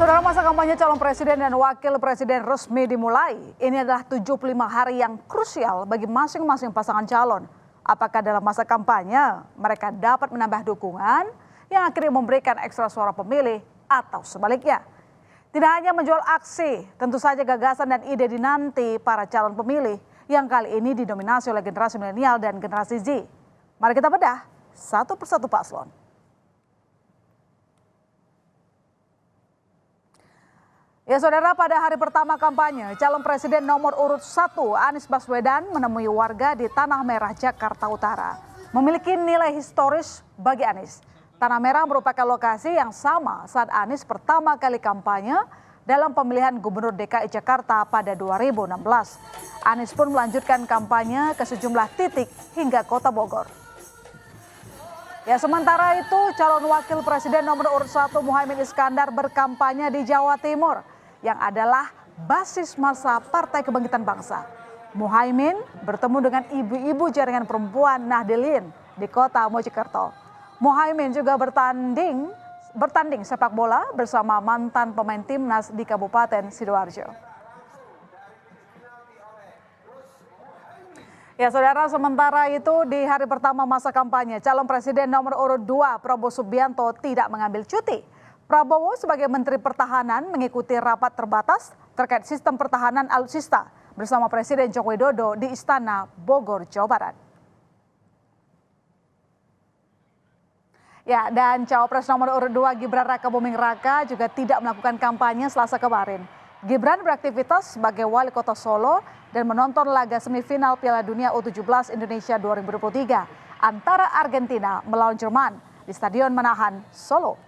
Saudara, masa kampanye calon presiden dan wakil presiden resmi dimulai. Ini adalah 75 hari yang krusial bagi masing-masing pasangan calon. Apakah dalam masa kampanye mereka dapat menambah dukungan yang akhirnya memberikan ekstra suara pemilih atau sebaliknya? Tidak hanya menjual aksi, tentu saja gagasan dan ide dinanti para calon pemilih yang kali ini didominasi oleh generasi milenial dan generasi Z. Mari kita bedah satu persatu paslon. Ya saudara, pada hari pertama kampanye, calon presiden nomor urut 1 Anies Baswedan menemui warga di Tanah Merah, Jakarta Utara. Memiliki nilai historis bagi Anies. Tanah Merah merupakan lokasi yang sama saat Anies pertama kali kampanye dalam pemilihan Gubernur DKI Jakarta pada 2016. Anies pun melanjutkan kampanye ke sejumlah titik hingga Kota Bogor. Ya, sementara itu calon wakil presiden nomor urut 1 Muhaimin Iskandar berkampanye di Jawa Timur yang adalah basis massa Partai Kebangkitan Bangsa. Muhaimin bertemu dengan ibu-ibu jaringan perempuan Nahdlin di kota Mojokerto. Muhaimin juga bertanding sepak bola bersama mantan pemain timnas di Kabupaten Sidoarjo. Ya saudara, sementara itu di hari pertama masa kampanye, calon presiden nomor urut 2 Prabowo Subianto tidak mengambil cuti. Prabowo sebagai Menteri Pertahanan mengikuti rapat terbatas terkait sistem pertahanan alutsista bersama Presiden Joko Widodo di Istana Bogor, Jawa Barat. Ya, dan cawapres nomor urut 2 Gibran Rakabuming Raka juga tidak melakukan kampanye Selasa kemarin. Gibran beraktivitas sebagai wali kota Solo dan menonton laga semifinal Piala Dunia U17 Indonesia 2023 antara Argentina melawan Jerman di Stadion Manahan, Solo.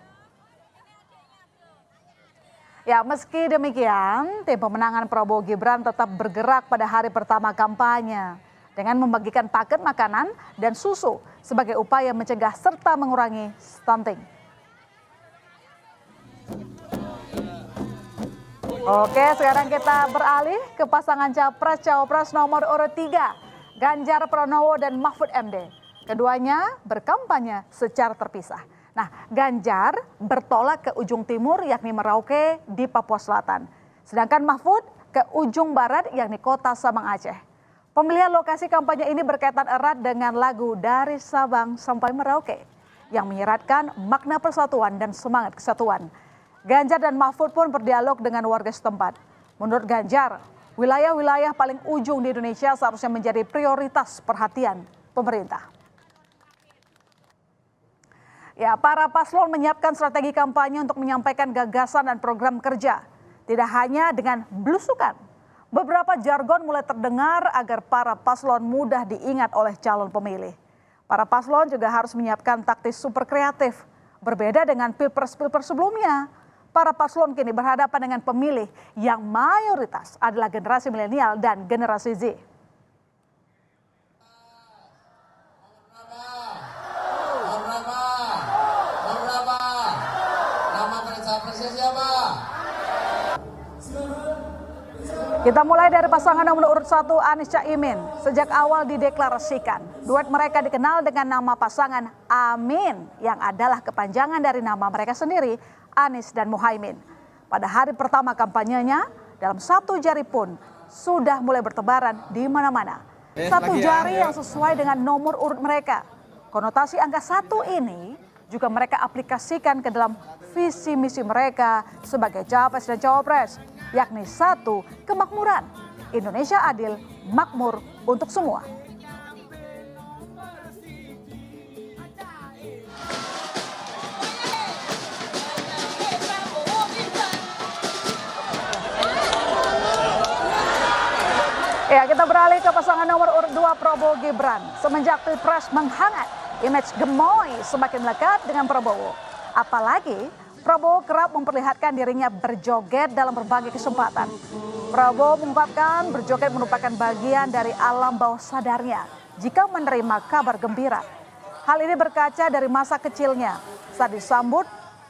Ya, meski demikian, tim pemenangan Prabowo Gibran tetap bergerak pada hari pertama kampanye dengan membagikan paket makanan dan susu sebagai upaya mencegah serta mengurangi stunting. Oke, sekarang kita beralih ke pasangan capres-cawapres nomor urut 3, Ganjar Pranowo dan Mahfud MD. Keduanya berkampanye secara terpisah. Nah, Ganjar bertolak ke ujung timur yakni Merauke di Papua Selatan. Sedangkan Mahfud ke ujung barat yakni kota Sabang Aceh. Pemilihan lokasi kampanye ini berkaitan erat dengan lagu Dari Sabang Sampai Merauke yang menyeratkan makna persatuan dan semangat kesatuan. Ganjar dan Mahfud pun berdialog dengan warga setempat. Menurut Ganjar, wilayah-wilayah paling ujung di Indonesia seharusnya menjadi prioritas perhatian pemerintah. Ya, para paslon menyiapkan strategi kampanye untuk menyampaikan gagasan dan program kerja. Tidak hanya dengan belusukan. Beberapa jargon mulai terdengar agar para paslon mudah diingat oleh calon pemilih. Para paslon juga harus menyiapkan taktis super kreatif. Berbeda dengan pilpres-pilpres sebelumnya. Para paslon kini berhadapan dengan pemilih yang mayoritas adalah generasi milenial dan generasi Z. Kita mulai dari pasangan nomor urut 1 Anies Caimin. Sejak awal dideklarasikan, duet mereka dikenal dengan nama pasangan Amin yang adalah kepanjangan dari nama mereka sendiri, Anies dan Muhaimin. Pada hari pertama kampanyenya, dalam satu jari pun sudah mulai bertebaran di mana-mana. Satu jari yang sesuai dengan nomor urut mereka. Konotasi angka 1 ini juga mereka aplikasikan ke dalam visi misi mereka sebagai capres dan cawapres, yakni 1, kemakmuran. Indonesia adil, makmur untuk semua. Ya, kita beralih ke pasangan nomor urut 2 Prabowo Gibran. Semenjak Pilpres menghangat, image gemoy semakin melekat dengan Prabowo. Apalagi Prabowo kerap memperlihatkan dirinya berjoget dalam berbagai kesempatan. Prabowo mengungkapkan berjoget merupakan bagian dari alam bawah sadarnya jika menerima kabar gembira. Hal ini berkaca dari masa kecilnya saat disambut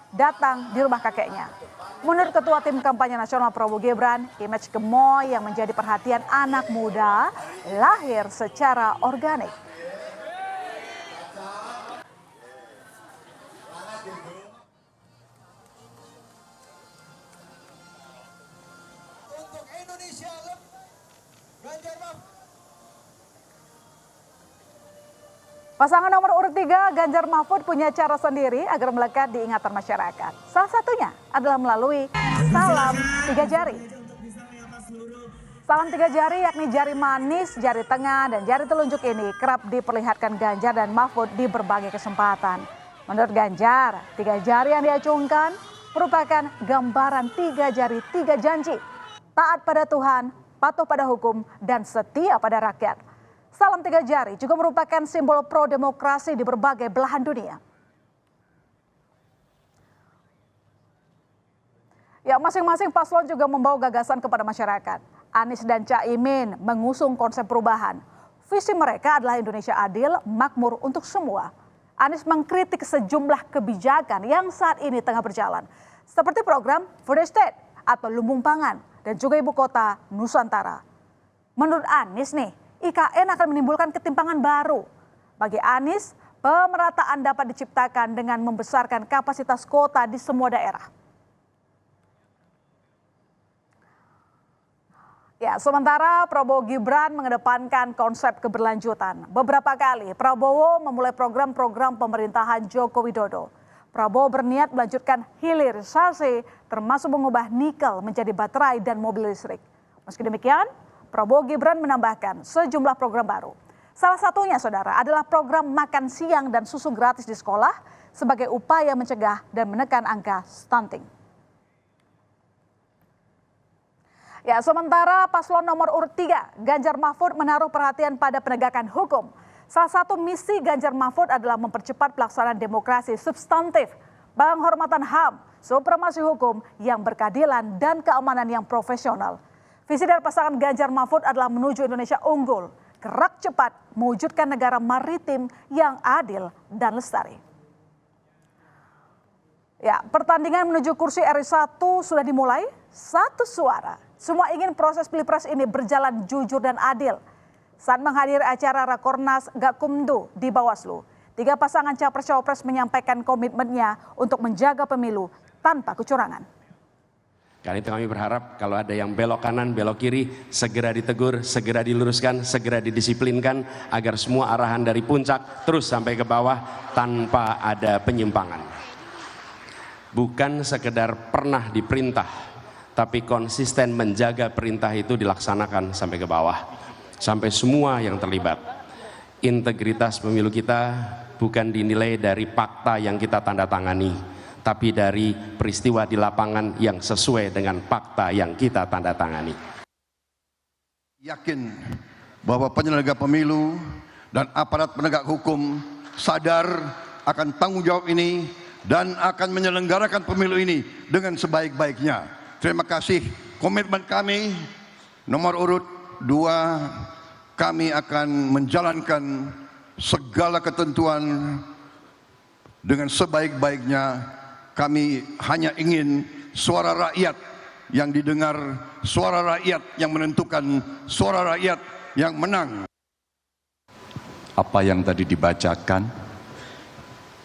datang di rumah kakeknya. Menurut Ketua Tim Kampanye Nasional Prabowo Gibran, image gemoy yang menjadi perhatian anak muda lahir secara organik. Indonesia Ganjar Mahfud. Pasangan nomor urut 3 Ganjar Mahfud punya cara sendiri agar melekat di ingatan masyarakat. Salah satunya adalah melalui salam 3 jari. Salam 3 jari yakni jari manis, jari tengah, dan jari telunjuk ini kerap diperlihatkan Ganjar dan Mahfud di berbagai kesempatan. Menurut Ganjar, 3 jari yang diacungkan merupakan gambaran 3 jari 3 janji. Taat pada Tuhan, patuh pada hukum, dan setia pada rakyat. Salam 3 jari juga merupakan simbol pro-demokrasi di berbagai belahan dunia. Ya, masing-masing paslon juga membawa gagasan kepada masyarakat. Anies dan Caimin mengusung konsep perubahan. Visi mereka adalah Indonesia adil, makmur untuk semua. Anies mengkritik sejumlah kebijakan yang saat ini tengah berjalan, seperti program Food Estate atau lumbung pangan dan juga ibu kota Nusantara. Menurut Anies nih, IKN akan menimbulkan ketimpangan baru. Bagi Anies, pemerataan dapat diciptakan dengan membesarkan kapasitas kota di semua daerah. Ya, sementara Prabowo Gibran mengedepankan konsep keberlanjutan. Beberapa kali Prabowo memulai program-program pemerintahan Joko Widodo. Prabowo berniat melanjutkan hilirisasi termasuk mengubah nikel menjadi baterai dan mobil listrik. Meski demikian, Prabowo Gibran menambahkan sejumlah program baru. Salah satunya, saudara, adalah program makan siang dan susu gratis di sekolah sebagai upaya mencegah dan menekan angka stunting. Ya, sementara paslon nomor urut 3, Ganjar Mahfud menaruh perhatian pada penegakan hukum. Salah satu misi Ganjar Mahfud adalah mempercepat pelaksanaan demokrasi substantif, penghormatan HAM, supremasi hukum yang berkeadilan dan keamanan yang profesional. Visi dari pasangan Ganjar Mahfud adalah menuju Indonesia unggul, gerak cepat, mewujudkan negara maritim yang adil dan lestari. Ya, pertandingan menuju kursi RI 1 sudah dimulai, 1 suara. Semua ingin proses pilpres ini berjalan jujur dan adil. Saat menghadiri acara Rakornas Gakumdu di Bawaslu, 3 pasangan capres-cawapres menyampaikan komitmennya untuk menjaga pemilu tanpa kecurangan. Karena itu kami berharap kalau ada yang belok kanan, belok kiri, segera ditegur, segera diluruskan, segera didisiplinkan agar semua arahan dari puncak terus sampai ke bawah tanpa ada penyimpangan. Bukan sekedar pernah diperintah, tapi konsisten menjaga perintah itu dilaksanakan sampai ke bawah, sampai semua yang terlibat. Integritas pemilu kita bukan dinilai dari fakta yang kita tanda tangani, tapi dari peristiwa di lapangan yang sesuai dengan fakta yang kita tanda tangani. Yakin bahwa penyelenggara pemilu dan aparat penegak hukum sadar akan tanggung jawab ini dan akan menyelenggarakan pemilu ini dengan sebaik-baiknya. Terima kasih. Komitmen kami nomor urut 2, kami akan menjalankan segala ketentuan dengan sebaik-baiknya. Kami hanya ingin suara rakyat yang didengar, suara rakyat yang menentukan, suara rakyat yang menang. Apa yang tadi dibacakan,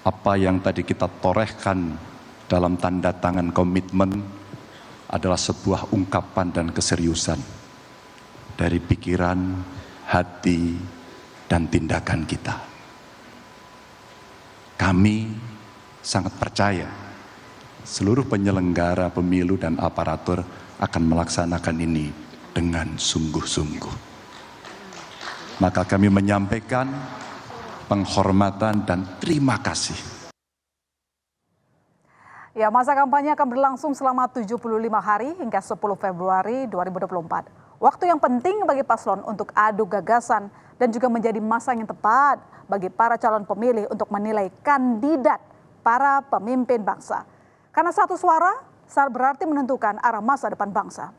apa yang tadi kita torehkan dalam tanda tangan komitmen adalah sebuah ungkapan dan keseriusan dari pikiran, hati, dan tindakan kita. Kami sangat percaya seluruh penyelenggara pemilu dan aparatur akan melaksanakan ini dengan sungguh-sungguh. Maka kami menyampaikan penghormatan dan terima kasih. Ya, masa kampanye akan berlangsung selama 75 hari hingga 10 Februari 2024. Waktu yang penting bagi paslon untuk adu gagasan dan juga menjadi masa yang tepat bagi para calon pemilih untuk menilai kandidat para pemimpin bangsa. Karena 1 suara berarti menentukan arah masa depan bangsa.